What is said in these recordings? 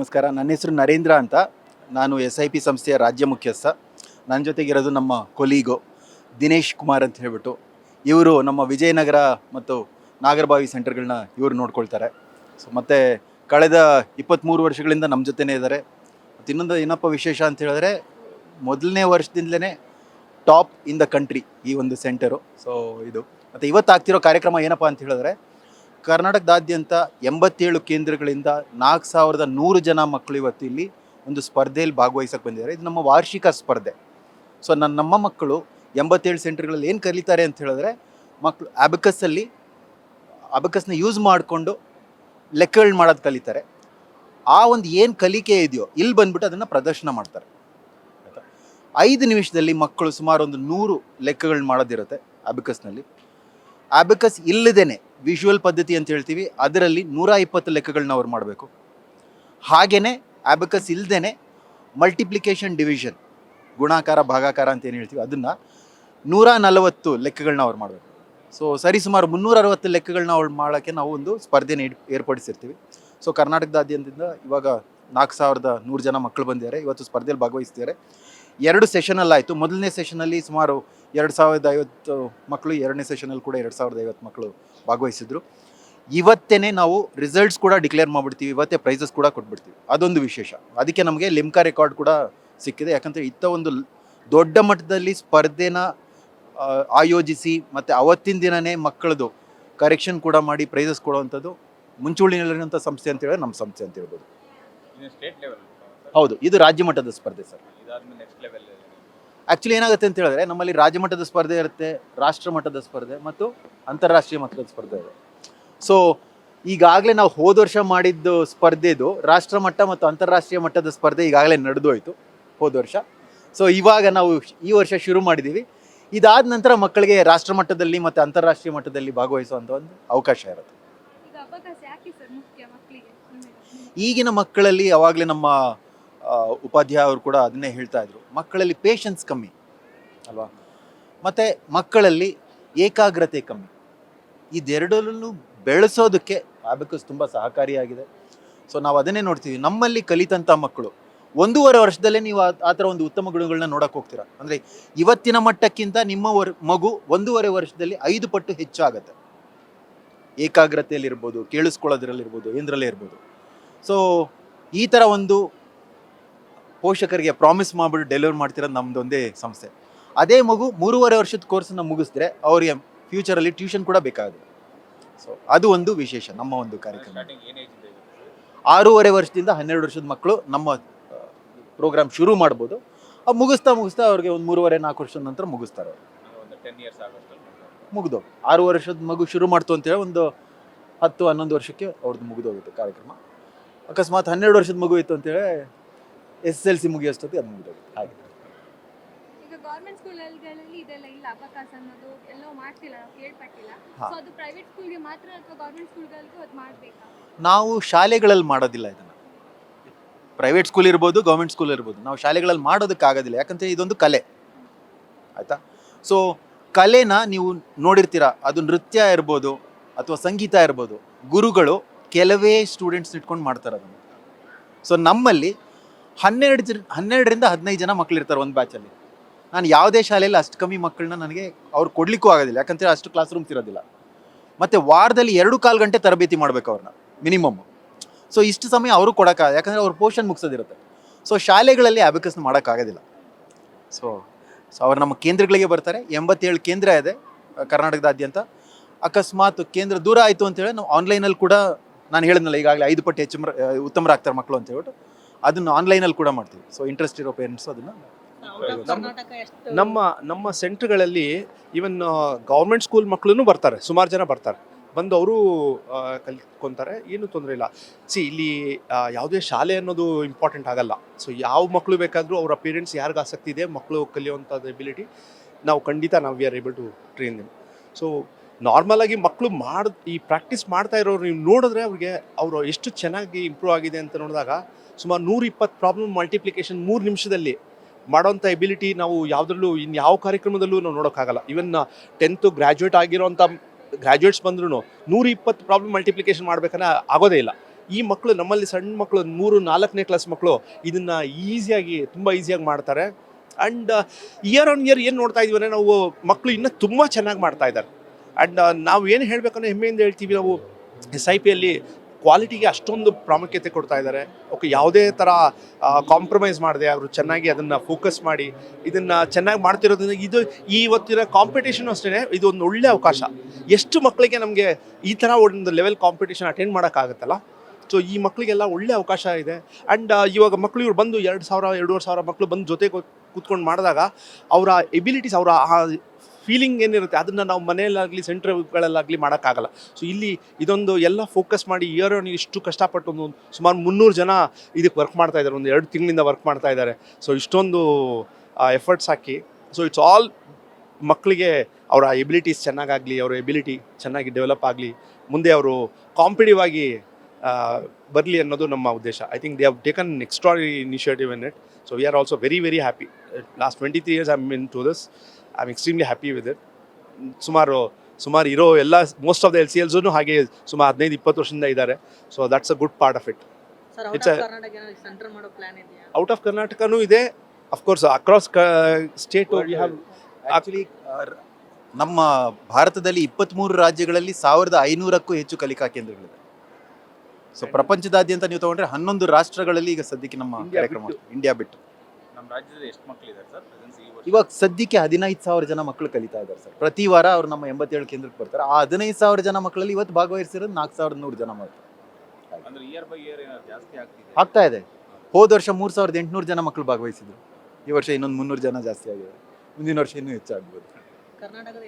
ನಮಸ್ಕಾರ. ನನ್ನ ಹೆಸರು ನರೇಂದ್ರ ಅಂತ. ನಾನು SIP ಸಂಸ್ಥೆಯ ರಾಜ್ಯ ಮುಖ್ಯಸ್ಥ. ನನ್ನ ಜೊತೆಗಿರೋದು ನಮ್ಮ ಕೊಲೀಗು ದಿನೇಶ್ ಕುಮಾರ್ ಅಂತ ಹೇಳ್ಬಿಟ್ಟು. ಇವರು ನಮ್ಮ ವಿಜಯನಗರ ಮತ್ತು ನಾಗರಬಾವಿ ಸೆಂಟರ್ಗಳನ್ನ ಇವರು ನೋಡ್ಕೊಳ್ತಾರೆ. ಮತ್ತು ಕಳೆದ 23 ವರ್ಷಗಳಿಂದ ನಮ್ಮ ಜೊತೆನೇ ಇದ್ದಾರೆ. ಮತ್ತು ಇನ್ನೊಂದು ಏನಪ್ಪ ವಿಶೇಷ ಅಂತ ಹೇಳಿದ್ರೆ, ಮೊದಲನೇ ವರ್ಷದಿಂದಲೇ ಟಾಪ್ ಇನ್ ದ ಕಂಟ್ರಿ ಈ ಒಂದು ಸೆಂಟರು. ಇದು ಮತ್ತು ಇವತ್ತು ಆಗ್ತಿರೋ ಕಾರ್ಯಕ್ರಮ ಏನಪ್ಪ ಅಂತ ಹೇಳಿದ್ರೆ, ಕರ್ನಾಟಕದಾದ್ಯಂತ 87 ಕೇಂದ್ರಗಳಿಂದ 4100 ಜನ ಮಕ್ಕಳು ಇವತ್ತು ಇಲ್ಲಿ ಒಂದು ಸ್ಪರ್ಧೆಯಲ್ಲಿ ಭಾಗವಹಿಸಕ್ಕೆ ಬಂದಿದ್ದಾರೆ. ಇದು ನಮ್ಮ ವಾರ್ಷಿಕ ಸ್ಪರ್ಧೆ. ನಮ್ಮ ಮಕ್ಕಳು 87 ಸೆಂಟರ್ಗಳಲ್ಲಿ ಏನು ಕಲಿತಾರೆ ಅಂತ ಹೇಳಿದ್ರೆ, ಮಕ್ಕಳು ಅಬಕಸ್ನ ಯೂಸ್ ಮಾಡಿಕೊಂಡು ಲೆಕ್ಕಗಳು ಮಾಡೋದು ಕಲಿತಾರೆ. ಆ ಒಂದು ಏನು ಕಲಿಕೆ ಇದೆಯೋ ಇಲ್ಲಿ ಬಂದ್ಬಿಟ್ಟು ಅದನ್ನು ಪ್ರದರ್ಶನ ಮಾಡ್ತಾರೆ. 5 ನಿಮಿಷದಲ್ಲಿ ಮಕ್ಕಳು ಸುಮಾರು ಒಂದು 100 ಲೆಕ್ಕಗಳು ಮಾಡೋದಿರುತ್ತೆ ಅಬಕಸ್ನಲ್ಲಿ. ಅಬಕಸ್ ಇಲ್ಲದೇನೆ ವಿಜುವಲ್ ಪದ್ಧತಿ ಅಂತ ಹೇಳ್ತೀವಿ, ಅದರಲ್ಲಿ 120 ಲೆಕ್ಕಗಳನ್ನ ಅವ್ರು ಮಾಡಬೇಕು. ಹಾಗೆಯೇ ಅಬಕಸ್ ಇಲ್ಲದೇನೆ ಮಲ್ಟಿಪ್ಲಿಕೇಶನ್ ಡಿವಿಷನ್, ಗುಣಾಕಾರ ಭಾಗಾಕಾರ ಅಂತ ಏನು ಹೇಳ್ತೀವಿ, ಅದನ್ನು 140 ಲೆಕ್ಕಗಳನ್ನ ಅವ್ರು ಮಾಡಬೇಕು. ಸರಿಸುಮಾರು 360 ಲೆಕ್ಕಗಳನ್ನ ಅವ್ರು ಮಾಡೋಕ್ಕೆ ನಾವು ಒಂದು ಸ್ಪರ್ಧೆನ ಏರ್ಪಡಿಸಿರ್ತೀವಿ. ಕರ್ನಾಟಕದಾದ್ಯಂತ ಇವಾಗ 4100 ಜನ ಮಕ್ಕಳು ಬಂದಿದ್ದಾರೆ. ಇವತ್ತು ಸ್ಪರ್ಧೆಯಲ್ಲಿ ಭಾಗವಹಿಸ್ತಿದ್ದಾರೆ. 2 ಸೆಷನಲ್ಲಾಯಿತು. ಮೊದಲನೇ ಸೆಷನಲ್ಲಿ ಸುಮಾರು 2050 ಮಕ್ಕಳು, ಎರಡನೇ ಸೆಷನಲ್ಲಿ ಕೂಡ 2050 ಮಕ್ಕಳು ಭಾಗವಹಿಸಿದ್ರು. ಇವತ್ತೇ ನಾವು ರಿಸಲ್ಟ್ಸ್ ಕೂಡ ಡಿಕ್ಲೇರ್ ಮಾಡಿಬಿಡ್ತೀವಿ, ಇವತ್ತೇ ಪ್ರೈಸಸ್ ಕೂಡ ಕೊಟ್ಬಿಡ್ತೀವಿ. ಅದೊಂದು ವಿಶೇಷ. ಅದಕ್ಕೆ ನಮಗೆ ಲಿಮ್ಕಾ ರೆಕಾರ್ಡ್ ಕೂಡ ಸಿಕ್ಕಿದೆ. ಯಾಕಂದರೆ ಇಂಥ ಒಂದು ದೊಡ್ಡ ಮಟ್ಟದಲ್ಲಿ ಸ್ಪರ್ಧೆನ ಆಯೋಜಿಸಿ ಮತ್ತು ಅವತ್ತಿನ ದಿನವೇ ಮಕ್ಕಳದು ಕರೆಕ್ಷನ್ ಕೂಡ ಮಾಡಿ ಪ್ರೈಸಸ್ ಕೊಡುವಂಥದ್ದು ಮುಂಚೂಣಿಯಲ್ಲಿರುವಂಥ ಸಂಸ್ಥೆ ಅಂತ ಹೇಳಿದ್ರೆ ನಮ್ಮ ಸಂಸ್ಥೆ ಅಂತ ಹೇಳ್ಬೋದು. ಹೌದು, ಇದು ರಾಜ್ಯ ಮಟ್ಟದ ಸ್ಪರ್ಧೆ ಸರ್. ಆ್ಯಕ್ಚುಲಿ ಏನಾಗುತ್ತೆ ಅಂತ ಹೇಳಿದ್ರೆ, ನಮ್ಮಲ್ಲಿ ರಾಜ್ಯ ಮಟ್ಟದ ಸ್ಪರ್ಧೆ ಇರುತ್ತೆ, ರಾಷ್ಟ್ರ ಮಟ್ಟದ ಸ್ಪರ್ಧೆ ಮತ್ತು ಅಂತಾರಾಷ್ಟ್ರೀಯ ಮಟ್ಟದ ಸ್ಪರ್ಧೆ ಇದೆ. ಈಗಾಗಲೇ ನಾವು ಹೋದ ವರ್ಷ ಮಾಡಿದ್ದು ಸ್ಪರ್ಧೆದು ರಾಷ್ಟ್ರ ಮಟ್ಟ ಮತ್ತು ಅಂತಾರಾಷ್ಟ್ರೀಯ ಮಟ್ಟದ ಸ್ಪರ್ಧೆ ಈಗಾಗಲೇ ನಡೆದು ಹೋಯಿತು ಹೋದ ವರ್ಷ. ಇವಾಗ ನಾವು ಈ ವರ್ಷ ಶುರು ಮಾಡಿದ್ದೀವಿ. ಇದಾದ ನಂತರ ಮಕ್ಕಳಿಗೆ ರಾಷ್ಟ್ರ ಮಟ್ಟದಲ್ಲಿ ಮತ್ತು ಅಂತಾರಾಷ್ಟ್ರೀಯ ಮಟ್ಟದಲ್ಲಿ ಭಾಗವಹಿಸುವಂಥ ಒಂದು ಅವಕಾಶ ಇರುತ್ತೆ. ಈಗಿನ ಮಕ್ಕಳಲ್ಲಿ ಯಾವಾಗಲೇ ನಮ್ಮ ಉಪಾಧ್ಯಾಯ ಅವರು ಕೂಡ ಅದನ್ನೇ ಹೇಳ್ತಾ ಇದ್ರು, ಮಕ್ಕಳಲ್ಲಿ ಪೇಷನ್ಸ್ ಕಮ್ಮಿ ಅಲ್ವಾ, ಮತ್ತು ಮಕ್ಕಳಲ್ಲಿ ಏಕಾಗ್ರತೆ ಕಮ್ಮಿ. ಇದೆರಡರಲ್ಲೂ ಬೆಳೆಸೋದಕ್ಕೆ ಅಬಕಸ್ ತುಂಬ ಸಹಕಾರಿಯಾಗಿದೆ. ನಾವು ಅದನ್ನೇ ನೋಡ್ತೀವಿ. ನಮ್ಮಲ್ಲಿ ಕಲಿತಂಥ ಮಕ್ಕಳು 1.5 ವರ್ಷದಲ್ಲೇ ನೀವು ಆ ಥರ ಒಂದು ಉತ್ತಮ ಗುಣಗಳನ್ನ ನೋಡೋಕೆ ಹೋಗ್ತೀರಾ. ಅಂದರೆ ಇವತ್ತಿನ ಮಟ್ಟಕ್ಕಿಂತ ನಿಮ್ಮ ಮಗು 1.5 ವರ್ಷದಲ್ಲಿ 5 ಪಟ್ಟು ಹೆಚ್ಚಾಗತ್ತೆ. ಏಕಾಗ್ರತೆಯಲ್ಲಿರ್ಬೋದು, ಕೇಳಿಸ್ಕೊಳ್ಳೋದ್ರಲ್ಲಿರ್ಬೋದು, ಏನರಲ್ಲೇ ಇರ್ಬೋದು. ಈ ಥರ ಒಂದು ಪೋಷಕರಿಗೆ ಪ್ರಾಮಿಸ್ ಮಾಡಿಬಿಟ್ಟು ಡೆಲಿವರ್ ಮಾಡ್ತಿರೋದು ನಮ್ಮದೊಂದೇ ಸಂಸ್ಥೆ. ಅದೇ ಮಗು 3.5 ವರ್ಷದ ಕೋರ್ಸನ್ನು ಮುಗಿಸಿದ್ರೆ ಅವರಿಗೆ ಫ್ಯೂಚರಲ್ಲಿ ಟ್ಯೂಷನ್ ಕೂಡ ಬೇಕಾಗುತ್ತೆ. ಅದು ಒಂದು ವಿಶೇಷ ನಮ್ಮ ಒಂದು ಕಾರ್ಯಕ್ರಮ. 6.5 ವರ್ಷದಿಂದ 12 ವರ್ಷದ ಮಕ್ಕಳು ನಮ್ಮ ಪ್ರೋಗ್ರಾಮ್ ಶುರು ಮಾಡ್ಬೋದು. ಮುಗಿಸ್ತಾ ಅವ್ರಿಗೆ ಒಂದು 3.5-4 ವರ್ಷದ ನಂತರ ಮುಗಿಸ್ತಾರೆ. ಮುಗಿದು 6 ವರ್ಷದ ಮಗು ಶುರು ಮಾಡ್ತು ಅಂತೇಳಿ ಒಂದು 10-11 ವರ್ಷಕ್ಕೆ ಅವ್ರದ್ದು ಮುಗಿದೋಗುತ್ತೆ ಕಾರ್ಯಕ್ರಮ. ಅಕಸ್ಮಾತ್ 12 ವರ್ಷದ ಮಗು ಇತ್ತು ಅಂತೇಳಿ SSLC ಮುಗಿಯೋಷ್ಟೊತ್ತಿಗೆ ಅದು ಮುಗಿದೋಗುತ್ತೆ. ಹಾಗೆ ಈಗ ಗವರ್ನಮೆಂಟ್ ಸ್ಕೂಲ್ಗಳಲ್ಲಿ ಇದೆಲ್ಲ ಇಲ್ಲ, ಅಬಕಾಸ್ ಅನ್ನೋದು ಎಲ್ಲೋ ಮಾಡ್ತಿಲ್ಲ, ನಾವು ಕೇಳ್ಪಟ್ಟಿಲ್ಲ. ಅದು ಪ್ರೈವೇಟ್ ಸ್ಕೂಲ್ಗೆ ಮಾತ್ರ ಅಥವಾ ಗವರ್ನಮೆಂಟ್ ಸ್ಕೂಲ್ಗಳಿಗೂ ಅದು ಮಾಡಬೇಕಾ? ನಾವು ಶಾಲೆಗಳಲ್ಲಿ ಮಾಡೋದಿಲ್ಲ ಇದನ್ನು. ಪ್ರೈವೇಟ್ ಸ್ಕೂಲ್ ಇರ್ಬೋದು, ಗೌರ್ಮೆಂಟ್ ಸ್ಕೂಲ್ ಇರ್ಬೋದು, ನಾವು ಶಾಲೆಗಳಲ್ಲಿ ಮಾಡೋದಕ್ಕಾಗೋದಿಲ್ಲ. ಯಾಕಂದರೆ ಇದೊಂದು ಕಲೆ, ಆಯಿತಾ. ಕಲೆನ ನೀವು ನೋಡಿರ್ತೀರ, ಅದು ನೃತ್ಯ ಇರ್ಬೋದು ಅಥವಾ ಸಂಗೀತ ಇರ್ಬೋದು, ಗುರುಗಳು ಕೆಲವೇ ಸ್ಟೂಡೆಂಟ್ಸ್ ಇಟ್ಕೊಂಡು ಮಾಡ್ತಾರೆ ಅದನ್ನು. ನಮ್ಮಲ್ಲಿ 12ರಿಂದ 15 ಜನ ಮಕ್ಕಳು ಇರ್ತಾರೆ ಒಂದು ಬ್ಯಾಚಲ್ಲಿ. ನಾನು ಯಾವುದೇ ಶಾಲೆಯಲ್ಲಿ ಅಷ್ಟು ಕಮ್ಮಿ ಮಕ್ಕಳನ್ನ ನನಗೆ ಅವ್ರು ಕೊಡಲಿಕ್ಕೂ ಆಗೋದಿಲ್ಲ. ಯಾಕಂದರೆ ಅಷ್ಟು ಕ್ಲಾಸ್ ರೂಮ್ಸ್ ಇರೋದಿಲ್ಲ. ಮತ್ತು ವಾರದಲ್ಲಿ 2.25 ಗಂಟೆ ತರಬೇತಿ ಮಾಡಬೇಕು ಅವ್ರನ್ನ ಮಿನಿಮಮ್. ಇಷ್ಟು ಸಮಯ ಅವರು ಕೊಡೋಕ್ಕಾಗ, ಯಾಕಂದರೆ ಅವ್ರ ಪೋರ್ಷನ್ ಮುಗಿಸೋದಿರುತ್ತೆ. ಶಾಲೆಗಳಲ್ಲಿ ಅಬಕಸ್ನ ಮಾಡೋಕ್ಕಾಗೋದಿಲ್ಲ. ಅವ್ರು ನಮ್ಮ ಕೇಂದ್ರಗಳಿಗೆ ಬರ್ತಾರೆ. 87 ಕೇಂದ್ರ ಇದೆ ಕರ್ನಾಟಕದಾದ್ಯಂತ. ಅಕಸ್ಮಾತ್ ಕೇಂದ್ರ ದೂರ ಆಯಿತು ಅಂತೇಳಿ ನಾವು ಆನ್ಲೈನಲ್ಲಿ ಕೂಡ, ನಾನು ಹೇಳಿದ್ನಲ್ಲ ಈಗಾಗಲೇ 5 ಪಟ್ಟು ಹೆಚ್ಚು ಉತ್ತಮರಾಗ್ತಾರೆ ಮಕ್ಕಳು ಅಂತ ಹೇಳ್ಬಿಟ್ಟು, ಅದನ್ನು ಆನ್ಲೈನಲ್ಲಿ ಕೂಡ ಮಾಡ್ತೀವಿ. ಇಂಟ್ರೆಸ್ಟ್ ಇರೋ ಪೇರೆಂಟ್ಸು ಅದನ್ನು ನಮ್ಮ ಸೆಂಟ್ರ್ಗಳಲ್ಲಿ ಈವನ್ ಗೌರ್ಮೆಂಟ್ ಸ್ಕೂಲ್ ಮಕ್ಕಳು ಬರ್ತಾರೆ, ಸುಮಾರು ಜನ ಬರ್ತಾರೆ. ಬಂದು ಅವರು ಕಲ್ತ್ಕೊತಾರೆ, ಏನೂ ತೊಂದರೆ ಇಲ್ಲ. ಇಲ್ಲಿ ಯಾವುದೇ ಶಾಲೆ ಅನ್ನೋದು ಇಂಪಾರ್ಟೆಂಟ್ ಆಗಲ್ಲ. ಯಾವ ಮಕ್ಕಳು ಬೇಕಾದರೂ ಅವರ ಪೇರೆಂಟ್ಸ್ ಯಾರಿಗೆ ಆಸಕ್ತಿ ಇದೆ ಮಕ್ಕಳು ಕಲಿಯುವಂಥದ್ದು ಎಬಿಲಿಟಿ ನಾವು ಖಂಡಿತ we are able to train them. ನಾರ್ಮಲಾಗಿ ಮಕ್ಕಳು ಈ ಪ್ರಾಕ್ಟೀಸ್ ಮಾಡ್ತಾ ಇರೋರು ನೀವು ನೋಡಿದ್ರೆ ಅವರು ಎಷ್ಟು ಚೆನ್ನಾಗಿ ಇಂಪ್ರೂವ್ ಆಗಿದೆ ಅಂತ ನೋಡಿದಾಗ, ಸುಮಾರು 120 ಪ್ರಾಬ್ಲಮ್ ಮಲ್ಟಿಪ್ಲಿಕೇಶನ್ 3 ನಿಮಿಷದಲ್ಲಿ ಮಾಡೋಂಥ ಎಬಿಲಿಟಿ ನಾವು ಯಾವುದ್ರಲ್ಲೂ ಯಾವ ಕಾರ್ಯಕ್ರಮದಲ್ಲೂ ನಾವು ನೋಡೋಕ್ಕಾಗಲ್ಲ. ಈವನ್ 10th ಗ್ರ್ಯಾಜುಯೇಟ್ ಆಗಿರೋಂಥ ಗ್ರ್ಯಾಜುಯೇಟ್ಸ್ ಬಂದ್ರೂ 120 ಪ್ರಾಬ್ಲಮ್ ಮಲ್ಟಿಪ್ಲಿಕೇಶನ್ ಮಾಡ್ಬೇಕನ್ನ ಆಗೋದೇ ಇಲ್ಲ. ಈ ಮಕ್ಕಳು ನಮ್ಮಲ್ಲಿ ಸಣ್ಣ ಮಕ್ಕಳು 3-4ನೇ ಕ್ಲಾಸ್ ಮಕ್ಕಳು ಇದನ್ನು ತುಂಬ ಈಸಿಯಾಗಿ ಮಾಡ್ತಾರೆ. ಆ್ಯಂಡ್ ಇಯರ್ ಆನ್ ಇಯರ್ ಏನು ನೋಡ್ತಾ ಇದೀವಿ ಅಂದರೆ ನಾವು ಮಕ್ಕಳು ಇನ್ನೂ ತುಂಬ ಚೆನ್ನಾಗಿ ಮಾಡ್ತಾ ಇದ್ದಾರೆ. ಆ್ಯಂಡ್ ನಾವು ಏನು ಹೇಳಬೇಕಂದ್ರೆ ಹೆಮ್ಮೆಯಿಂದ ಹೇಳ್ತೀವಿ, ನಾವು SIPಯಲ್ಲಿ ಕ್ವಾಲಿಟಿಗೆ ಅಷ್ಟೊಂದು ಪ್ರಾಮುಖ್ಯತೆ ಕೊಡ್ತಾ ಇದ್ದಾರೆ. ಓಕೆ, ಯಾವುದೇ ಥರ ಕಾಂಪ್ರಮೈಸ್ ಮಾಡದೆ ಅವರು ಚೆನ್ನಾಗಿ ಅದನ್ನು ಫೋಕಸ್ ಮಾಡಿ ಇದನ್ನು ಚೆನ್ನಾಗಿ ಮಾಡ್ತಿರೋದ್ರಿಂದ ಇವತ್ತಿನ ಕಾಂಪಿಟೇಷನ್ ಅಷ್ಟೇ ಇದು ಒಂದು ಒಳ್ಳೆ ಅವಕಾಶ. ಎಷ್ಟು ಮಕ್ಕಳಿಗೆ ನಮಗೆ ಈ ಥರ ಒಂದು ಲೆವೆಲ್ ಕಾಂಪಿಟೇಷನ್ ಅಟೆಂಡ್ ಮಾಡೋಕ್ಕಾಗುತ್ತಲ್ಲ, ಸೊ ಈ ಮಕ್ಕಳಿಗೆಲ್ಲ ಒಳ್ಳೆ ಅವಕಾಶ ಇದೆ. ಆ್ಯಂಡ್ ಇವಾಗ ಮಕ್ಕಳು ಇವ್ರು ಬಂದು 2,000-2,500 ಮಕ್ಕಳು ಬಂದು ಜೊತೆ ಕೂತ್ಕೊಂಡು ಮಾಡಿದಾಗ ಅವರ ಎಬಿಲಿಟೀಸ್, ಅವರ ಆ ಫೀಲಿಂಗ್ ಏನಿರುತ್ತೆ ಅದನ್ನು ನಾವು ಮನೆಯಲ್ಲಾಗಲಿ ಸೆಂಟ್ರ್ಗಳಲ್ಲಾಗಲಿ ಮಾಡೋಕ್ಕಾಗಲ್ಲ. ಸೊ ಇಲ್ಲಿ ಇದೊಂದು ಎಲ್ಲ ಫೋಕಸ್ ಮಾಡಿ ಇಯರ್ ಇಷ್ಟು ಕಷ್ಟಪಟ್ಟು ಸುಮಾರು 300 ಜನ ಇದಕ್ಕೆ ವರ್ಕ್ ಮಾಡ್ತಾ ಇದ್ದಾರೆ, ಒಂದು 2 ತಿಂಗಳಿಂದ ವರ್ಕ್ ಮಾಡ್ತಾ ಇದ್ದಾರೆ. ಸೊ ಇಷ್ಟೊಂದು efforts hockey, so it's all ಮಕ್ಕಳಿಗೆ ಅವರ ಎಬಿಲಿಟೀಸ್ ಚೆನ್ನಾಗಾಗಲಿ, ಅವರ ಎಬಿಲಿಟಿ ಚೆನ್ನಾಗಿ ಡೆವಲಪ್ ಆಗಲಿ, ಮುಂದೆ ಅವರು ಕಾಂಪಿಟಿವ್ ಆಗಿ ಬರಲಿ ಅನ್ನೋದು ನಮ್ಮ ಉದ್ದೇಶ. I think they have taken extraordinary initiative in it. So we are also very very happy. Last 23 years I am into this. I am extremely happy with it. ಸುಮಾರು ಇರೋ ಎಲ್ಲ ಮೋಸ್ಟ್ ಆಫ್ ದ LCLs ಹಾಗೆ ಸುಮಾರು 15-20 ವರ್ಷದಿಂದ ಇದ್ದಾರೆ. So that's a good part of it. Out of ಕರ್ನಾಟಕನೂ ಇದೆ, of course across state we have. Actually ನಮ್ಮ ಭಾರತದಲ್ಲಿ 23 ರಾಜ್ಯಗಳಲ್ಲಿ 1,500ಕ್ಕೂ ಹೆಚ್ಚು ಕಲಿಕಾ ಕೇಂದ್ರಗಳಿದೆ. ಸೊ ಪ್ರಪಂಚದಾದ್ಯಂತ ನೀವು ತಗೊಂಡ್ರೆ 11 ರಾಷ್ಟ್ರಗಳಲ್ಲಿ ಈಗ ಸದ್ಯಕ್ಕೆ ನಮ್ಮ ಕಾರ್ಯಕ್ರಮ ಇಂಡಿಯಾ ಬಿಟ್ಟು. ನಮ್ಮ ರಾಜ್ಯದಲ್ಲಿ ಎಷ್ಟು ಮಕ್ಕಳಿದ್ದಾರೆ ಸರ್ ಪ್ರೆಸೆನ್ಸ್ ಈ ವರ್ಷ? ಇವಾಗ ಸದ್ಯಕ್ಕೆ 15,000 ಜನ ಮಕ್ಕಳು ಕಲಿತಾ ಇದ್ದಾರೆ ಸರ್. ಪ್ರತಿ ವಾರ ಅವ್ರು ನಮ್ಮ 87 ಕೇಂದ್ರಕ್ಕೆ ಬರ್ತಾರೆ. ಆ 15,000 ಜನ ಮಕ್ಕಳಲ್ಲಿ ಇವತ್ತು ಭಾಗವಹಿಸಿರೋದು 4,100 ಜನ ಮಾತ್ರ. ಅಂದ್ರೆ ಇಯರ್ ಬೈ ಇಯರ್ ಏನಾದ್ರು ಜಾಸ್ತಿ ಆಗ್ತಾ ಇದೆ. ಹೋದ ವರ್ಷ 3,800 ಜನ ಮಕ್ಕಳು ಭಾಗವಹಿಸಿದ್ರು. ಈ ವರ್ಷ ಇನ್ನೊಂದು 300 ಜನ ಜಾಸ್ತಿ ಆಗಿದೆ. ಮುಂದಿನ ವರ್ಷ ಇನ್ನೂ ಹೆಚ್ಚಾಗ್ಬೋದು. ಕರ್ನಾಟಕದ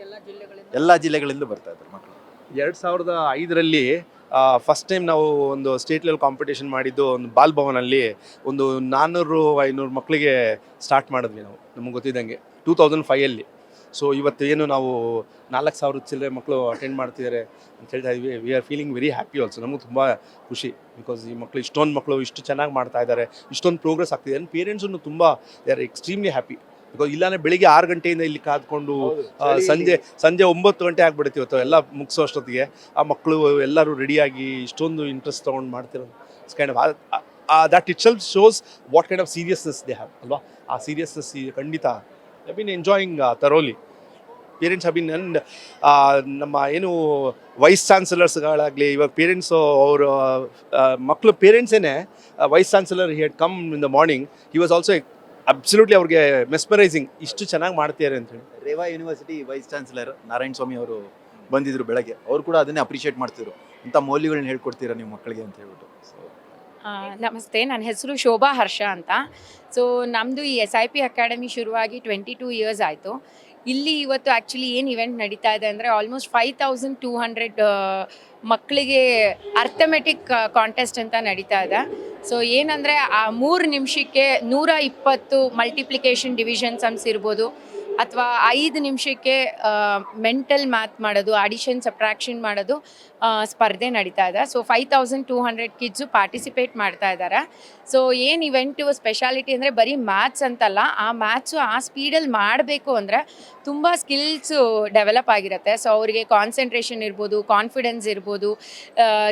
ಎಲ್ಲ ಜಿಲ್ಲೆಗಳಿಂದ ಬರ್ತಾ ಇದ್ದಾರೆ ಮಕ್ಕಳು. 2005ರಲ್ಲಿ ಫಸ್ಟ್ ಟೈಮ್ ನಾವು ಒಂದು ಸ್ಟೇಟ್ ಲೆವೆಲ್ ಕಾಂಪಿಟೇಷನ್ ಮಾಡಿದ್ದು ಒಂದು ಬಾಲ್ ಭವನಲ್ಲಿ ಒಂದು 400-500 ಮಕ್ಕಳಿಗೆ ಸ್ಟಾರ್ಟ್ ಮಾಡಿದ್ವಿ ನಾವು, ನಮಗೆ ಗೊತ್ತಿದ್ದಂಗೆ 2005ಅಲ್ಲಿ. ಸೊ ಇವತ್ತು ಏನು ನಾವು 4,000 ಚಿಲ್ಲರೆ ಮಕ್ಕಳು ಅಟೆಂಡ್ ಮಾಡ್ತಿದ್ದಾರೆ ಅಂತ ಹೇಳ್ತಾ ಇದ್ವಿ. We are feeling very happy also. ನಮಗೆ ತುಂಬ ಖುಷಿ, ಬಿಕಾಸ್ ಈ ಮಕ್ಕಳು ಇಷ್ಟೊಂದು ಮಕ್ಕಳು ಇಷ್ಟು ಚೆನ್ನಾಗಿ ಮಾಡ್ತಾ ಇದ್ದಾರೆ, ಇಷ್ಟೊಂದು ಪ್ರೋಗ್ರೆಸ್ ಆಗ್ತಿದೆ. ಆ್ಯಂಡ್ ಪೇರೆಂಟ್ಸನ್ನು ತುಂಬ they are extremely happy. Because ಇಲ್ಲಾಂದರೆ ಬೆಳಿಗ್ಗೆ 6 ಗಂಟೆಯಿಂದ ಇಲ್ಲಿ ಕಾದ್ಕೊಂಡು ಸಂಜೆ 9 ಗಂಟೆ ಆಗ್ಬಿಡುತ್ತೆ ಇವತ್ತು ಎಲ್ಲ ಮುಗಿಸೋ ಅಷ್ಟೊತ್ತಿಗೆ. ಆ ಮಕ್ಕಳು ಎಲ್ಲರೂ ರೆಡಿಯಾಗಿ ಇಷ್ಟೊಂದು ಇಂಟ್ರೆಸ್ಟ್ ತೊಗೊಂಡು ಮಾಡ್ತಿರೋದು it's kind of that itself shows what kind of seriousness they have ಅಲ್ವಾ. ಆ ಸೀರಿಯಸ್ನೆಸ್ ಖಂಡಿತ I been enjoying thoroughly. Parents have been. And ನಮ್ಮ ಏನು ವೈಸ್ ಚಾನ್ಸಲರ್ಸ್ಗಳಾಗಲಿ, ಇವಾಗ ಪೇರೆಂಟ್ಸು ಅವರು ಮಕ್ಕಳು ಪೇರೆಂಟ್ಸೇನೆ vice chancellor he had come in the morning. He was also absolutely ಅವ್ರಿಗೆ ಮೆಸ್ಮರೈಸಿಂಗ್, ಇಷ್ಟು ಚೆನ್ನಾಗಿ ಮಾಡ್ತಿದ್ದಾರೆ ಅಂತ ಹೇಳಿ. Reva university vice chancellor Narayana Swamy ಅವರು ಬಂದಿದ್ರು ಬೆಳಗ್ಗೆ. ಅವರು ಕೂಡ ಅದನ್ನೇ ಅಪ್ರಿಷಿಯೇಟ್ ಮಾಡ್ತಿದ್ರು, ಇಂಥ ಮೌಲ್ಯಗಳನ್ನ ಹೇಳ್ಕೊಡ್ತೀರಾ ನೀವು ಮಕ್ಕಳಿಗೆ ಅಂತ ಹೇಳ್ಬಿಟ್ಟು. ನಮಸ್ತೆ, ನನ್ನ ಹೆಸರು ಶೋಭಾ ಹರ್ಷ ಅಂತ. ಸೊ ನಮ್ಮದು ಈ SIP ಅಕಾಡೆಮಿ ಶುರುವಾಗಿ 22 ಇಯರ್ಸ್ ಆಯಿತು. ಇಲ್ಲಿ ಇವತ್ತು ಆ್ಯಕ್ಚುಲಿ ಏನು ಇವೆಂಟ್ ನಡೀತಾ ಇದೆ ಅಂದರೆ ಆಲ್ಮೋಸ್ಟ್ 5,200 ಮಕ್ಕಳಿಗೆ ಅರ್ಥಮೆಟಿಕ್ ಕಾಂಟೆಸ್ಟ್ ಅಂತ ನಡೀತಾ ಇದೆ. ಸೊ ಏನಂದರೆ ಆ 3 ನಿಮಿಷಕ್ಕೆ 120 ಮಲ್ಟಿಪ್ಲಿಕೇಶನ್ ಡಿವಿಷನ್ ಸಮ್ಸ್ ಇರ್ಬೋದು, ಅಥವಾ 5 ನಿಮಿಷಕ್ಕೆ ಮೆಂಟಲ್ ಮ್ಯಾಥ್ ಮಾಡೋದು, ಅಡಿಷನ್ ಸಬ್ಟ್ರಾಕ್ಷನ್ ಮಾಡೋದು ಸ್ಪರ್ಧೆ ನಡೀತಾ ಇದೆ. ಸೊ 5,200 ಕಿಡ್ಸು ಪಾರ್ಟಿಸಿಪೇಟ್ ಮಾಡ್ತಾ ಇದ್ದಾರೆ. ಸೊ ಏನು ಇವೆಂಟು ಸ್ಪೆಷಾಲಿಟಿ ಅಂದರೆ ಬರೀ ಮ್ಯಾಥ್ಸ್ ಅಂತಲ್ಲ, ಆ ಮ್ಯಾಥ್ಸು ಆ ಸ್ಪೀಡಲ್ಲಿ ಮಾಡಬೇಕು ಅಂದರೆ ತುಂಬ ಸ್ಕಿಲ್ಸು ಡೆವಲಪ್ ಆಗಿರುತ್ತೆ. ಸೊ ಅವರಿಗೆ ಕಾನ್ಸಂಟ್ರೇಷನ್ ಇರ್ಬೋದು, ಕಾನ್ಫಿಡೆನ್ಸ್ ಇರ್ಬೋದು,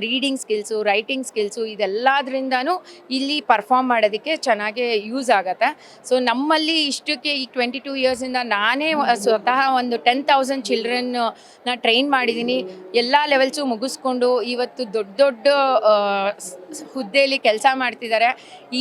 ರೀಡಿಂಗ್ ಸ್ಕಿಲ್ಸು, ರೈಟಿಂಗ್ ಸ್ಕಿಲ್ಸು, ಇದೆಲ್ಲದ್ರಿಂದನೂ ಇಲ್ಲಿ ಪರ್ಫಾರ್ಮ್ ಮಾಡೋದಕ್ಕೆ ಚೆನ್ನಾಗೇ ಯೂಸ್ ಆಗುತ್ತೆ. ಸೊ ನಮ್ಮಲ್ಲಿ ಇಷ್ಟಕ್ಕೆ ಈ 22 ಇಯರ್ಸಿಂದ ನಾನೇ ಸ್ವತಃ ಒಂದು 10,000 ಚಿಲ್ಡ್ರನ್ನ ಟ್ರೈನ್ ಮಾಡಿದ್ದೀನಿ. ಎಲ್ಲ ಲೆವೆಲ್ಸು ಮುಗಿಸ್ಕೊಂಡು ಇವತ್ತು ದೊಡ್ಡ ಹುದ್ದೆಯಲ್ಲಿ ಕೆಲಸ ಮಾಡ್ತಿದ್ದಾರೆ.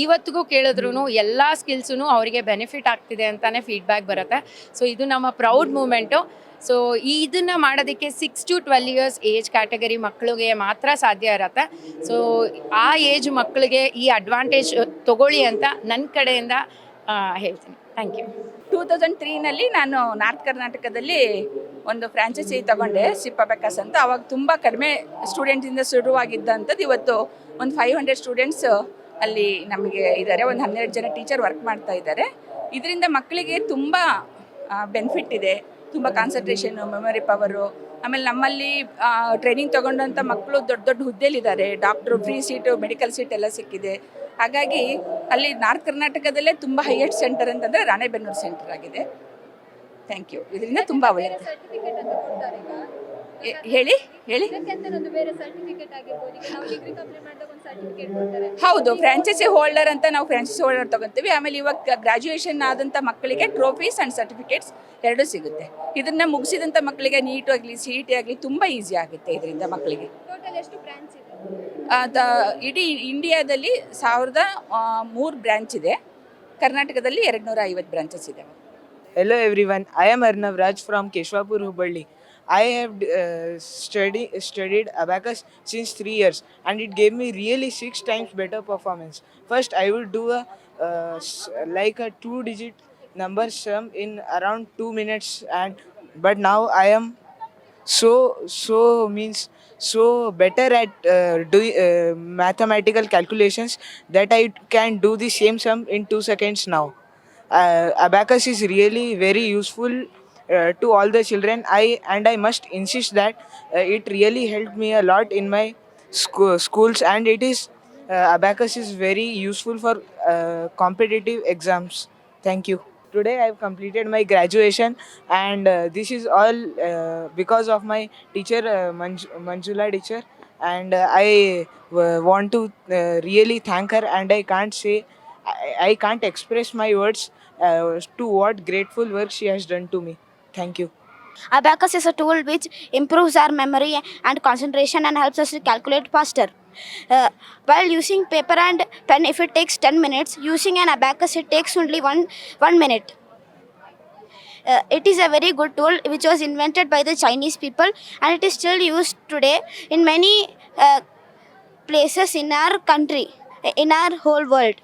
ಇವತ್ತಿಗೂ ಕೇಳಿದ್ರು ಎಲ್ಲ ಸ್ಕಿಲ್ಸೂ ಅವರಿಗೆ ಬೆನಿಫಿಟ್ ಆಗ್ತಿದೆ ಅಂತಲೇ ಫೀಡ್ಬ್ಯಾಕ್ ಬರುತ್ತೆ. ಸೊ ಇದು ನಮ್ಮ ಪ್ರೌಡ್ ಮೂಮೆಂಟು. ಸೊ ಇದನ್ನು ಮಾಡೋದಕ್ಕೆ 6 to 12 ಇಯರ್ಸ್ ಏಜ್ ಕ್ಯಾಟಗರಿ ಮಕ್ಕಳಿಗೆ ಮಾತ್ರ ಸಾಧ್ಯ ಇರುತ್ತೆ. ಸೊ ಆ ಏಜ್ ಮಕ್ಕಳಿಗೆ ಈ ಅಡ್ವಾಂಟೇಜ್ ತಗೊಳ್ಳಿ ಅಂತ ನನ್ನ ಕಡೆಯಿಂದ ಹೇಳ್ತೀನಿ. Thank you. 2003ನಲ್ಲಿ ನಾನು ನಾರ್ತ್ ಕರ್ನಾಟಕದಲ್ಲಿ ಒಂದು ಫ್ರಾಂಚೈಸಿ ತಗೊಂಡೆ, ಸಿಪ್ ಅಬಾಕಸ್ ಅಂತ. ಅವಾಗ ತುಂಬ ಕಡಿಮೆ ಸ್ಟೂಡೆಂಟಿಂದ ಶುರುವಾಗಿದ್ದಂಥದ್ದು ಇವತ್ತು ಒಂದು 500 ಸ್ಟೂಡೆಂಟ್ಸ್ ಅಲ್ಲಿ ನಮಗೆ ಇದ್ದಾರೆ. ಒಂದು 12 ಜನ ಟೀಚರ್ ವರ್ಕ್ ಮಾಡ್ತಾ ಇದ್ದಾರೆ. ಇದರಿಂದ ಮಕ್ಕಳಿಗೆ ತುಂಬ ಬೆನಿಫಿಟ್ ಇದೆ. ತುಂಬ ಕಾನ್ಸಂಟ್ರೇಷನು, ಮೆಮೊರಿ ಪವರು. ಆಮೇಲೆ ನಮ್ಮಲ್ಲಿ ಟ್ರೈನಿಂಗ್ ತೊಗೊಂಡಂಥ ಮಕ್ಕಳು ದೊಡ್ಡ ಹುದ್ದೆಲಿದ್ದಾರೆ. Doctor, free seat, medical seat ಎಲ್ಲ ಸಿಕ್ಕಿದೆ. ಹಾಗಾಗಿ ಅಲ್ಲಿ ನಾರ್ತ್ ಕರ್ನಾಟಕದಲ್ಲೇ ತುಂಬ ಹೈಯೆಸ್ಟ್ ಸೆಂಟರ್ ಅಂತಂದರೆ ರಾಣೆಬೆನ್ನೂರು ಸೆಂಟರ್ ಆಗಿದೆ. Thank you. ಇದರಿಂದ ತುಂಬ ಒಳ್ಳೆಯದು. ಸರ್ಟಿಫಿಕೇಟ್ ಅಂತ ಕೊಡ್ತಾರೆ ಈಗ ಹೇಳಿ ಹೇಳಿ. ಇದಕ್ಕೆಂತ ಒಂದು ಬೇರೆ ಸರ್ಟಿಫಿಕೇಟ್ ಆಗಿರ್ಬೋದು. ಈಗ ನಾವು ಡಿಗ್ರಿ ಕಂಪ್ಲೀಟ್ ಮಾಡಿದಾಗ ಒಂದು ಸರ್ಟಿಫಿಕೇಟ್ ಕೊಡ್ತಾರೆ. ಹೌದು, ಫ್ರಾಂಚೈಸಿ ಹೋಲ್ಡರ್ ಅಂತ ನಾವು ಫ್ರಾಂಚೈಸಿ ಹೋಲ್ಡರ್ ತಗೊಂತೀವಿ. ಆಮೇಲೆ ಇವಾಗ ಗ್ರಾಜ್ಯುಯೇಷನ್ ಆದಂಥ ಮಕ್ಕಳಿಗೆ ಟ್ರೋಫೀಸ್ ಆ್ಯಂಡ್ ಸರ್ಟಿಫಿಕೇಟ್ಸ್ ಎರಡೂ ಸಿಗುತ್ತೆ. ಇದನ್ನು ಮುಗಿಸಿದಂಥ ಮಕ್ಕಳಿಗೆ ನೀಟ್ ಆಗಲಿ ಸಿ ಇ ಟಿ ಆಗಲಿ ತುಂಬ ಈಸಿ ಆಗುತ್ತೆ ಇದರಿಂದ ಮಕ್ಕಳಿಗೆ. ಟೋಟಲ್ ಎಷ್ಟು ಬ್ರಾಂಚ್ ಇದೆ? ಇಡೀ ಇಂಡಿಯಾದಲ್ಲಿ 1003 ಬ್ರ್ಯಾಂಚ್ ಇದೆ. ಕರ್ನಾಟಕದಲ್ಲಿ 250 ಬ್ರಾಂಚಸ್ ಇದೆ. Hello everyone, I am Arnav Raj from Keshwapur, Hubballi. I have studied abacus since 3 years and it gave me really 6 times better performance. First, I would do like a 2-digit number sum in around 2 minutes, but now I am so better at doing mathematical calculations that I can do the same sum in 2 seconds now. Abacus is really very useful to all the children. I must insist that it really helped me a lot in my schools, and abacus is very useful for competitive exams. Thank you. Today I have completed my graduation, and this is all because of my teacher Manjula teacher, and I want to really thank her, and I can't express my words to what grateful work she has done to me. Thank you. Abacus is a tool which improves our memory and concentration and helps us to calculate faster. While using paper and pen, if it takes 10 minutes, using an abacus it takes only one minute. It is a very good tool which was invented by the Chinese people, and it is still used today in many places in our country, in our whole world.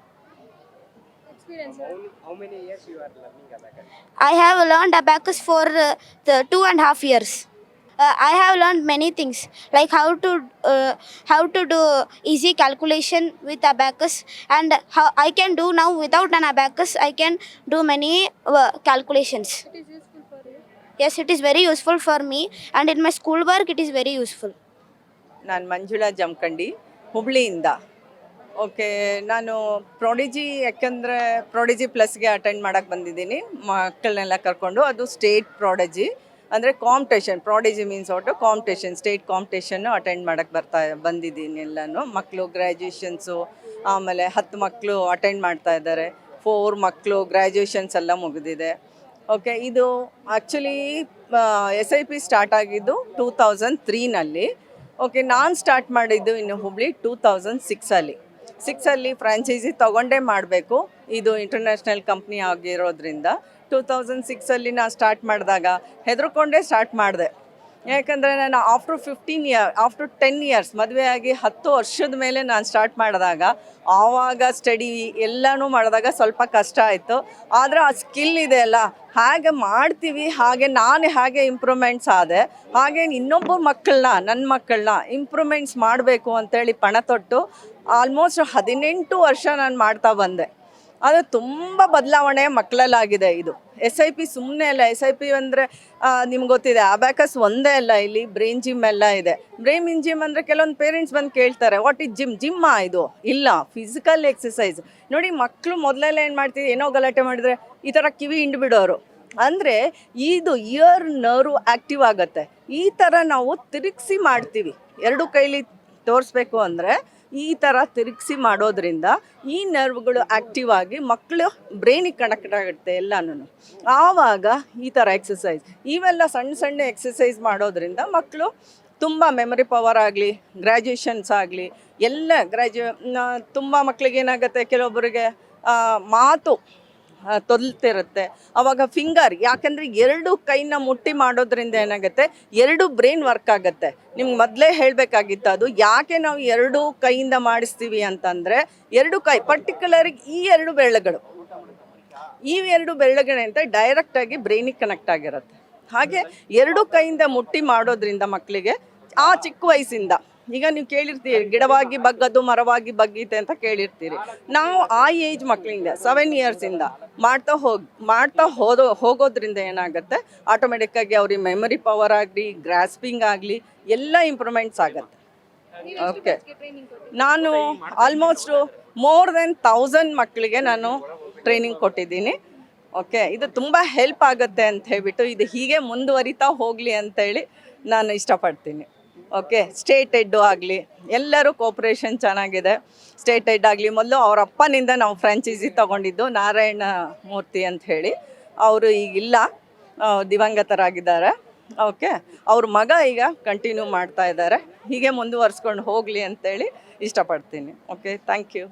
Experience. How many years you are learning abacus? I have learned abacus for the 2.5 years. I have learned many things, like how to do easy calculation with abacus, and how I can do now without an abacus. I can do many calculations. It is useful for you. Yes, it is very useful for me, and in my school work it is very useful. ನಾನು Manjula Jamkhandi, ಹುಬ್ಳಿಯಿಂದ. Okay, ನಾನು ಪ್ರೊಡಿಜಿ, ಯಾಕೆಂದರೆ ಪ್ರೊಡಿಜಿ ಪ್ಲಸ್ಗೆ attend ಮಾಡೋಕ್ಕೆ ಬಂದಿದ್ದೀನಿ ಮಕ್ಕಳನ್ನೆಲ್ಲ ಕರ್ಕೊಂಡು. ಅದು state ಪ್ರೊಡಿಜಿ ಅಂದರೆ competition. ಪ್ರೊಡಿಜಿ means ಒಟ್ಟು ಕಾಂಪಿಟೇಷನ್, ಸ್ಟೇಟ್ ಕಾಂಪಿಟೇಷನ್ನು ಅಟೆಂಡ್ ಮಾಡೋಕ್ಕೆ ಬಂದಿದ್ದೀನಿ ಎಲ್ಲನೂ. ಮಕ್ಕಳು ಗ್ರ್ಯಾಜುಯೇಷನ್ಸು, ಆಮೇಲೆ 10 ಮಕ್ಕಳು ಅಟೆಂಡ್ ಮಾಡ್ತಾ ಇದ್ದಾರೆ. 4 ಮಕ್ಕಳು ಗ್ರ್ಯಾಜುಯೇಷನ್ಸ್ ಎಲ್ಲ ಮುಗಿದಿದೆ. ಓಕೆ, ಇದು ಆ್ಯಕ್ಚುಲಿ SIP ಸ್ಟಾರ್ಟ್ ಆಗಿದ್ದು 2003ನಲ್ಲಿ. ಓಕೆ, ನಾನು ಸ್ಟಾರ್ಟ್ ಮಾಡಿದ್ದು ಇನ್ನು ಹುಬ್ಳಿ 2006ಅಲ್ಲಿ. 6ಅಲ್ಲಿ ಫ್ರಾಂಚೈಸಿ ತೊಗೊಂಡೇ ಮಾಡಬೇಕು, ಇದು ಇಂಟರ್ನ್ಯಾಷನಲ್ ಕಂಪ್ನಿ ಆಗಿರೋದ್ರಿಂದ. 2006ಅಲ್ಲಿ ನಾನು ಸ್ಟಾರ್ಟ್ ಮಾಡಿದಾಗ ಹೆದರ್ಕೊಂಡೇ ಸ್ಟಾರ್ಟ್ ಮಾಡಿದೆ. ಯಾಕಂದರೆ ನಾನು ಆಫ್ಟರ್ 10 ಇಯರ್ಸ್ ಮದುವೆ ಆಗಿ 10 ವರ್ಷದ ಮೇಲೆ ನಾನು ಸ್ಟಾರ್ಟ್ ಮಾಡಿದಾಗ, ಆವಾಗ ಸ್ಟಡಿ ಎಲ್ಲನೂ ಮಾಡಿದಾಗ ಸ್ವಲ್ಪ ಕಷ್ಟ ಆಯಿತು. ಆದರೆ ಆ ಸ್ಕಿಲ್ ಇದೆ ಅಲ್ಲ, ಹಾಗೆ ಮಾಡ್ತೀವಿ, ಹಾಗೆ ಇಂಪ್ರೂವ್ಮೆಂಟ್ಸ್ ಆದೆ. ಹಾಗೆ ಇನ್ನೊಬ್ಬ ನನ್ನ ಮಕ್ಕಳನ್ನ ಇಂಪ್ರೂವ್ಮೆಂಟ್ಸ್ ಮಾಡಬೇಕು ಅಂತೇಳಿ ಪಣ ತೊಟ್ಟು ಆಲ್ಮೋಸ್ಟ್ 18 ವರ್ಷ ನಾನು ಮಾಡ್ತಾ ಬಂದೆ. ಅದು ತುಂಬ ಬದಲಾವಣೆ ಮಕ್ಕಳಲ್ಲಾಗಿದೆ. ಇದು SIP ಸುಮ್ಮನೆ ಅಲ್ಲ. SIP ಅಂದರೆ ನಿಮ್ಗೆ ಗೊತ್ತಿದೆ, ಅಬ್ಯಾಕಸ್ ಒಂದೇ ಅಲ್ಲ, ಇಲ್ಲಿ ಬ್ರೈನ್ ಜಿಮ್ ಎಲ್ಲ ಇದೆ. ಬ್ರೈನ್ ಜಿಮ್ ಅಂದರೆ ಕೆಲವೊಂದು ಪೇರೆಂಟ್ಸ್ ಬಂದು ಕೇಳ್ತಾರೆ, ವಾಟ್ ಇಸ್ ಜಿಮ್ಮಾ ಇದು? ಇಲ್ಲ, ಫಿಸಿಕಲ್ ಎಕ್ಸಸೈಸ್. ನೋಡಿ, ಮಕ್ಕಳು ಮೊದಲೆಲ್ಲ ಏನು ಮಾಡ್ತೀವಿ, ಏನೋ ಗಲಾಟೆ ಮಾಡಿದರೆ ಈ ಥರ ಕಿವಿ ಹಿಂಡ್ಬಿಡೋರು. ಅಂದರೆ ಇದು ಇಯರ್ ನರ್ವ್ ಆ್ಯಕ್ಟಿವ್ ಆಗುತ್ತೆ. ಈ ಥರ ನಾವು ತಿರುಗಿಸಿ ಮಾಡ್ತೀವಿ. 2 ಕೈಲಿ ತೋರಿಸ್ಬೇಕು ಅಂದರೆ ಈ ಥರ ತಿರುಗಿಸಿ ಮಾಡೋದ್ರಿಂದ ಈ ನರ್ವ್ಗಳು ಆ್ಯಕ್ಟಿವ್ ಆಗಿ ಮಕ್ಕಳು ಬ್ರೈನಿಗೆ ಕನೆಕ್ಟ್ ಆಗುತ್ತೆ ಎಲ್ಲನೂ. ಆವಾಗ ಈ ಥರ ಎಕ್ಸಸೈಸ್, ಇವೆಲ್ಲ ಸಣ್ಣ ಎಕ್ಸಸೈಸ್ ಮಾಡೋದ್ರಿಂದ ಮಕ್ಕಳು ತುಂಬ ಮೆಮೊರಿ ಪವರ್ ಆಗಲಿ, ಗ್ರ್ಯಾಜುಯೇಷನ್ಸ್ ಆಗಲಿ ಎಲ್ಲ ತುಂಬ ಮಕ್ಕಳಿಗೆ ಏನಾಗುತ್ತೆ, ಕೆಲವೊಬ್ಬರಿಗೆ ಮಾತು ತೊದಲ್ತಿರುತ್ತೆ. ಆವಾಗ ಫಿಂಗರ್, ಯಾಕಂದರೆ 2 ಕೈನ ಮುಟ್ಟಿ ಮಾಡೋದ್ರಿಂದ ಏನಾಗುತ್ತೆ, 2 ಬ್ರೈನ್ ವರ್ಕ್ ಆಗುತ್ತೆ. ನಿಮ್ಗೆ ಮೊದಲೇ ಹೇಳಬೇಕಾಗಿತ್ತು ಅದು, ಯಾಕೆ ನಾವು 2 ಕೈಯಿಂದ ಮಾಡಿಸ್ತೀವಿ ಅಂತಂದರೆ, 2 ಕೈ ಪರ್ಟಿಕ್ಯುಲರ್ ಈ 2 ಬೆರಳುಗಳು ಅಂತ ಡೈರೆಕ್ಟಾಗಿ ಬ್ರೈನಿಗೆ ಕನೆಕ್ಟ್ ಆಗಿರುತ್ತೆ. ಹಾಗೆ 2 ಕೈಯಿಂದ ಮುಟ್ಟಿ ಮಾಡೋದ್ರಿಂದ ಮಕ್ಕಳಿಗೆ ಆ ಚಿಕ್ಕ ವಯಸ್ಸಿಂದ, ಈಗ ನೀವು ಕೇಳಿರ್ತೀರಿ ಗಿಡವಾಗಿ ಬಗ್ಗದು ಮರವಾಗಿ ಬಗ್ಗೀತೆ ಅಂತ ಕೇಳಿರ್ತೀರಿ. ನಾವು ಆ ಏಜ್ ಮಕ್ಕಳಿಂದ 7 ಇಯರ್ಸಿಂದ ಮಾಡ್ತಾ ಹೋಗೋದ್ರಿಂದ ಏನಾಗುತ್ತೆ, ಆಟೋಮೆಟಿಕ್ಕಾಗಿ ಅವ್ರಿಗೆ ಮೆಮೊರಿ ಪವರ್ ಆಗಲಿ, ಗ್ರಾಸ್ಪಿಂಗ್ ಆಗಲಿ ಎಲ್ಲ ಇಂಪ್ರೂವ್ಮೆಂಟ್ಸ್ ಆಗುತ್ತೆ. ಓಕೆ, ನಾನು ಆಲ್ಮೋಸ್ಟು ಮೋರ್ ದೆನ್ 1000 ಮಕ್ಕಳಿಗೆ ನಾನು ಟ್ರೈನಿಂಗ್ ಕೊಟ್ಟಿದ್ದೀನಿ. ಓಕೆ, ಇದು ತುಂಬ ಹೆಲ್ಪ್ ಆಗುತ್ತೆ ಅಂತ ಹೇಳ್ಬಿಟ್ಟು ಇದು ಹೀಗೆ ಮುಂದುವರಿತಾ ಹೋಗಲಿ ಅಂತೇಳಿ ನಾನು ಇಷ್ಟಪಡ್ತೀನಿ. ಓಕೆ, ಸ್ಟೇಟ್ ಹೆಡ್ಡು ಆಗಲಿ ಎಲ್ಲರೂ ಕೋಪ್ರೇಷನ್ ಚೆನ್ನಾಗಿದೆ. ಸ್ಟೇಟ್ ಹೆಡ್ ಆಗಲಿ, ಮೊದಲು ಅವ್ರ ಅಪ್ಪನಿಂದ ನಾವು ಫ್ರಾಂಚೈಸಿ ತೊಗೊಂಡಿದ್ದು ನಾರಾಯಣ ಮೂರ್ತಿ ಅಂತ ಹೇಳಿ. ಅವರು ಈಗಿಲ್ಲ, ದಿವಂಗತರಾಗಿದ್ದಾರೆ. ಓಕೆ, ಅವ್ರ ಮಗ ಈಗ ಕಂಟಿನ್ಯೂ ಮಾಡ್ತಾ ಇದ್ದಾರೆ. ಹೀಗೆ ಮುಂದುವರ್ಸ್ಕೊಂಡು ಹೋಗಲಿ ಅಂತೇಳಿ ಇಷ್ಟಪಡ್ತೀನಿ. Okay, thank you.